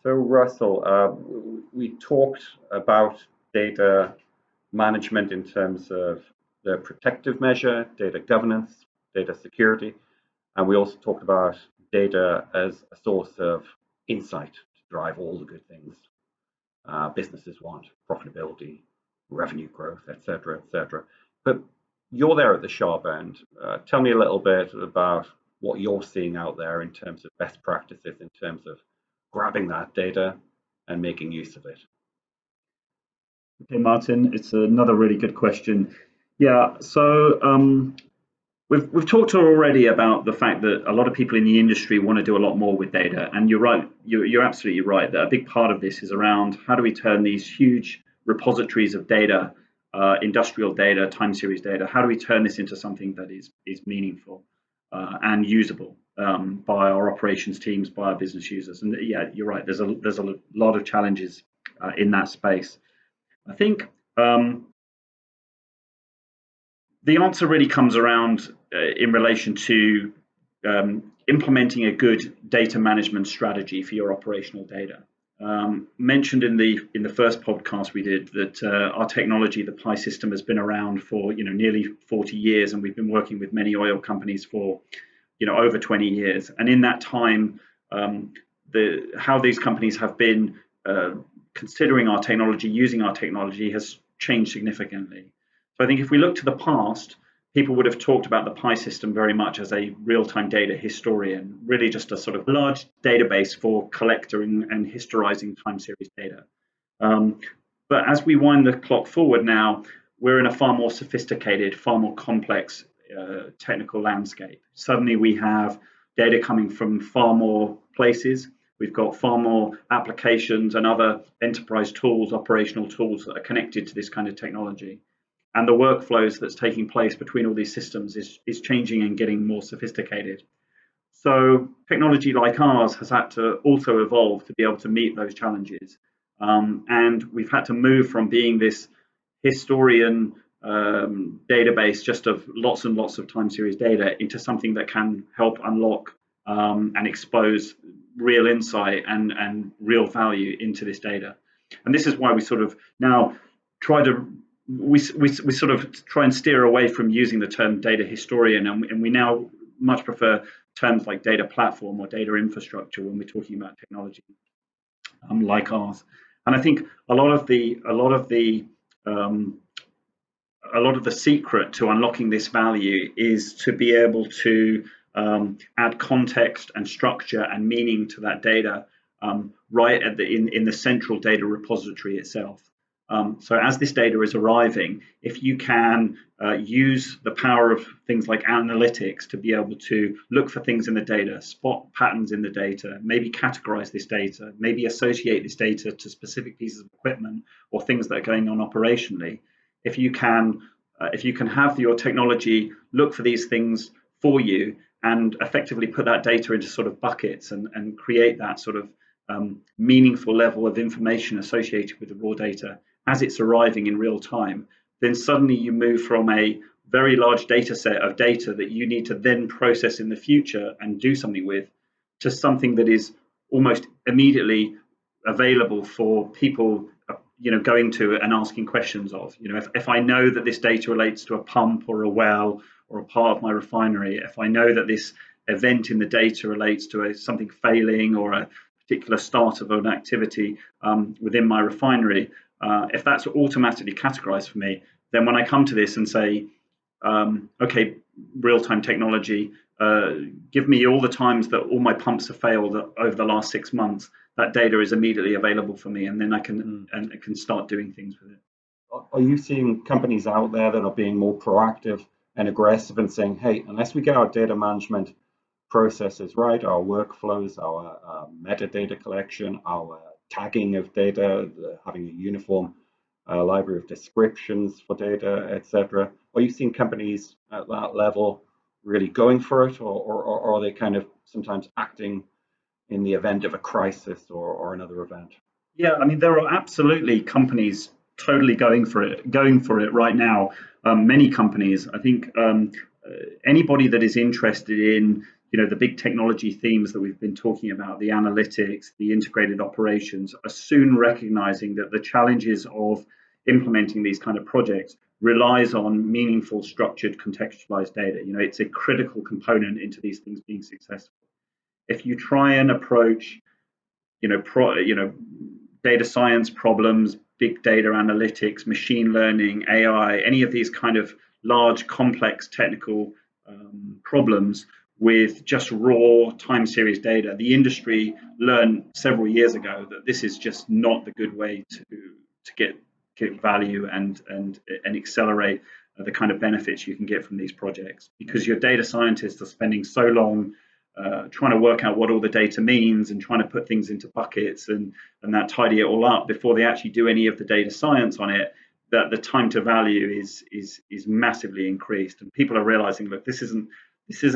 So, Russell, we talked about data management in terms of the protective measure, data governance, data security, and we also talked about data as a source of insight to drive all the good things businesses want: profitability, revenue growth, etc., etc. But you're there at the sharp end. Tell me a little bit about what you're seeing out there in terms of best practices, in terms of grabbing that data and making use of it. Okay, Martin, it's another really good question. Yeah, so we've talked already about the fact that a lot of people in the industry want to do a lot more with data, and you're right. You're absolutely right that a big part of this is around how do we turn these huge repositories of data, industrial data, time series data, how do we turn this into something that is meaningful and usable by our operations teams, by our business users. And yeah, you're right. There's a lot of challenges in that space. I think the answer really comes around in relation to implementing a good data management strategy for your operational data. Mentioned in the first podcast we did that our technology, the PI system, has been around for nearly 40 years, and we've been working with many oil companies for over 20 years. And in that time, how these companies have been considering our technology, using our technology, has changed significantly. So I think if we look to the past, people would have talked about the PI system very much as a real-time data historian, really just a sort of large database for collecting and historizing time series data. But as we wind the clock forward now, we're in a far more sophisticated, far more complex technical landscape. Suddenly we have data coming from far more places. We've got far more applications and other enterprise tools, operational tools that are connected to this kind of technology. And the workflows that's taking place between all these systems is changing and getting more sophisticated. So technology like ours has had to also evolve to be able to meet those challenges. And we've had to move from being this historian database just of lots and lots of time series data into something that can help unlock and expose real insight and real value into this data. And this is why we sort of now try to we sort of try and steer away from using the term data historian, and we now much prefer terms like data platform or data infrastructure when we're talking about technology like ours. And I think a lot of the secret to unlocking this value is to be able to add context and structure and meaning to that data right at in the central data repository itself. So as this data is arriving, if you can use the power of things like analytics to be able to look for things in the data, spot patterns in the data, maybe categorize this data, maybe associate this data to specific pieces of equipment or things that are going on operationally, if you can have your technology look for these things for you and effectively put that data into sort of buckets and create that sort of meaningful level of information associated with the raw data as it's arriving in real time, then suddenly you move from a very large data set of data that you need to then process in the future and do something with to something that is almost immediately available for people going to and asking questions of. If I know that this data relates to a pump or a well or a part of my refinery, if I know that this event in the data relates to something failing or a particular start of an activity within my refinery, if that's automatically categorized for me, then when I come to this and say, okay, real-time technology, give me all the times that all my pumps have failed over the last 6 months, that data is immediately available for me, and then I can start doing things with it. Are you seeing companies out there that are being more proactive and aggressive and saying, hey, unless we get our data management processes right, our workflows, our metadata collection, our tagging of data, having a uniform library of descriptions for data, etc. Are you seeing companies at that level really going for it, or are they kind of sometimes acting in the event of a crisis or another event? Yeah, I mean, there are absolutely companies totally going for it right now. Many companies, I think, anybody that is interested in the big technology themes that we've been talking about, the analytics, the integrated operations, are soon recognizing that the challenges of implementing these kind of projects relies on meaningful, structured, contextualized data. It's a critical component into these things being successful. If you try and approach, data science problems, big data analytics, machine learning, AI, any of these kind of large, complex technical problems with just raw time series data, the industry learned several years ago that this is just not the good way to get value and accelerate the kind of benefits you can get from these projects, because your data scientists are spending so long trying to work out what all the data means and trying to put things into buckets and that tidy it all up before they actually do any of the data science on it, that the time to value is massively increased. And people are realizing, look, this isn't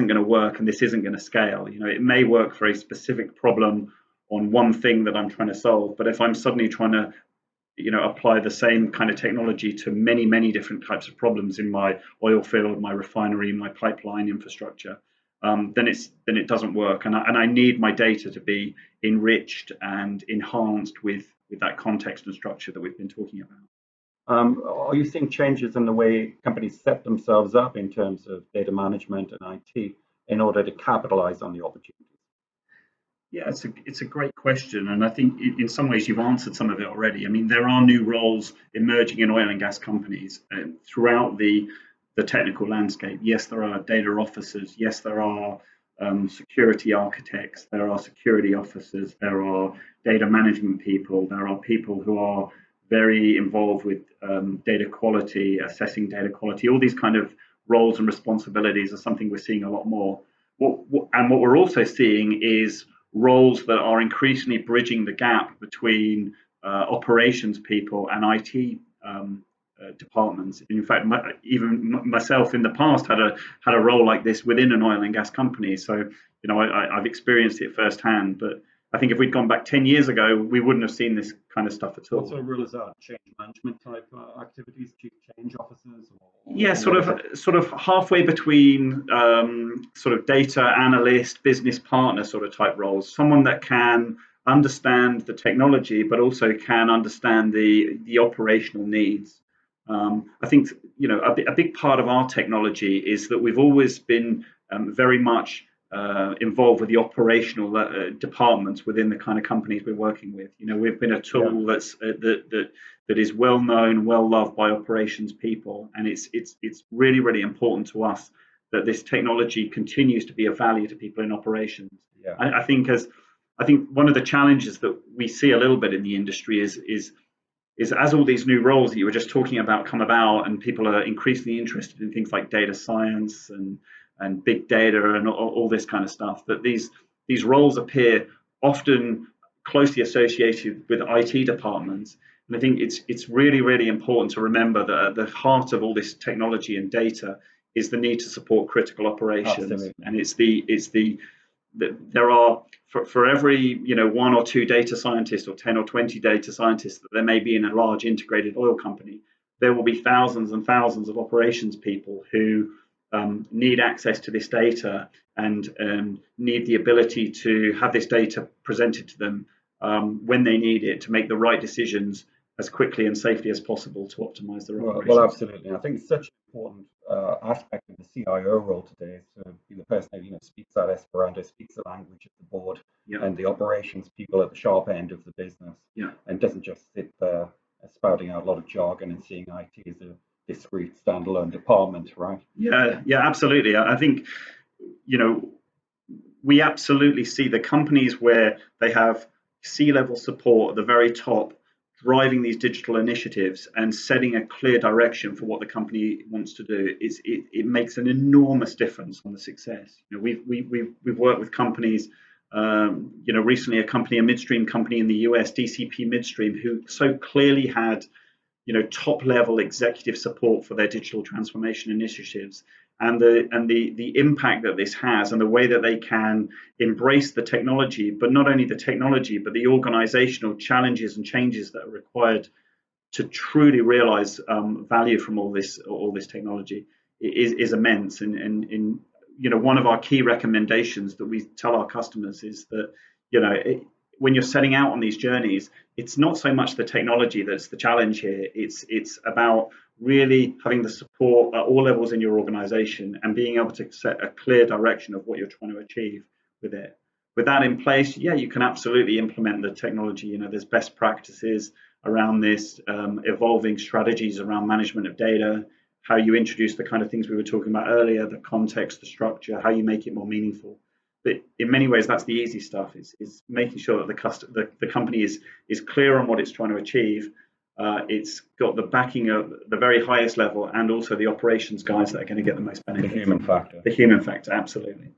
going to work and this isn't going to scale. It may work for a specific problem on one thing that I'm trying to solve, but if I'm suddenly trying to apply the same kind of technology to many, many different types of problems in my oil field, my refinery, my pipeline infrastructure, then it doesn't work. And I need my data to be enriched and enhanced with that context and structure that we've been talking about. Are you seeing changes in the way companies set themselves up in terms of data management and IT in order to capitalize on the opportunities? Yeah, it's a great question, and I think in some ways you've answered some of it already. I mean, there are new roles emerging in oil and gas companies throughout the technical landscape. Yes, there are data officers. Yes, there are security architects. There are security officers. There are data management people. There are people who are very involved with data quality, assessing data quality. All these kind of roles and responsibilities are something we're seeing a lot more. And what we're also seeing is roles that are increasingly bridging the gap between operations people and IT departments. In fact, even myself in the past had a role like this within an oil and gas company. So, I've experienced it firsthand. But I think if we'd gone back 10 years ago, we wouldn't have seen this kind of stuff at all. What sort of role is that? Change management type activities, chief change officers? Yeah, sort of halfway between sort of data analyst, business partner sort of type roles. Someone that can understand the technology, but also can understand the operational needs. I think a big part of our technology is that we've always been very much involved with the operational departments within the kind of companies we're working with. We've been a tool that is well known, well loved by operations people, and it's really, really important to us that this technology continues to be of value to people in operations. Yeah. I think one of the challenges that we see a little bit in the industry is as all these new roles that you were just talking about come about, and people are increasingly interested in things like data science and big data and all this kind of stuff, that these roles appear often closely associated with IT departments. And I think it's really, really important to remember that at the heart of all this technology and data is the need to support critical operations. Absolutely. And there are for every one or two data scientists or 10 or 20 data scientists that there may be in a large integrated oil company, there will be thousands and thousands of operations people who need access to this data and need the ability to have this data presented to them when they need it to make the right decisions as quickly and safely as possible to optimize their operations. Well, absolutely. I think it's such an important aspect of the CIO role today is to be the person that speaks that Esperanto, speaks the language of the board, and the operations people at the sharp end of the business, and doesn't just sit there spouting out a lot of jargon and seeing IT as a discrete standalone department, right? Yeah, absolutely. I think we absolutely see the companies where they have C-level support at the very top driving these digital initiatives and setting a clear direction for what the company wants to do. It makes an enormous difference on the success. We've worked with companies, recently a midstream company in the US, DCP Midstream, who so clearly had top level executive support for their digital transformation initiatives, and the impact that this has, and the way that they can embrace the technology, but not only the technology, but the organizational challenges and changes that are required to truly realize value from all this technology is immense. And one of our key recommendations that we tell our customers is that, when you're setting out on these journeys, it's not so much the technology that's the challenge here. It's about really having the support at all levels in your organization and being able to set a clear direction of what you're trying to achieve with it. With that in place, yeah, you can absolutely implement the technology. There's best practices around this, evolving strategies around management of data, how you introduce the kind of things we were talking about earlier, the context, the structure, how you make it more meaningful. But in many ways, that's the easy stuff, is making sure that the company is clear on what it's trying to achieve. It's got the backing of the very highest level, and also the operations guys that are going to get the most benefit. The human factor. The human factor, absolutely.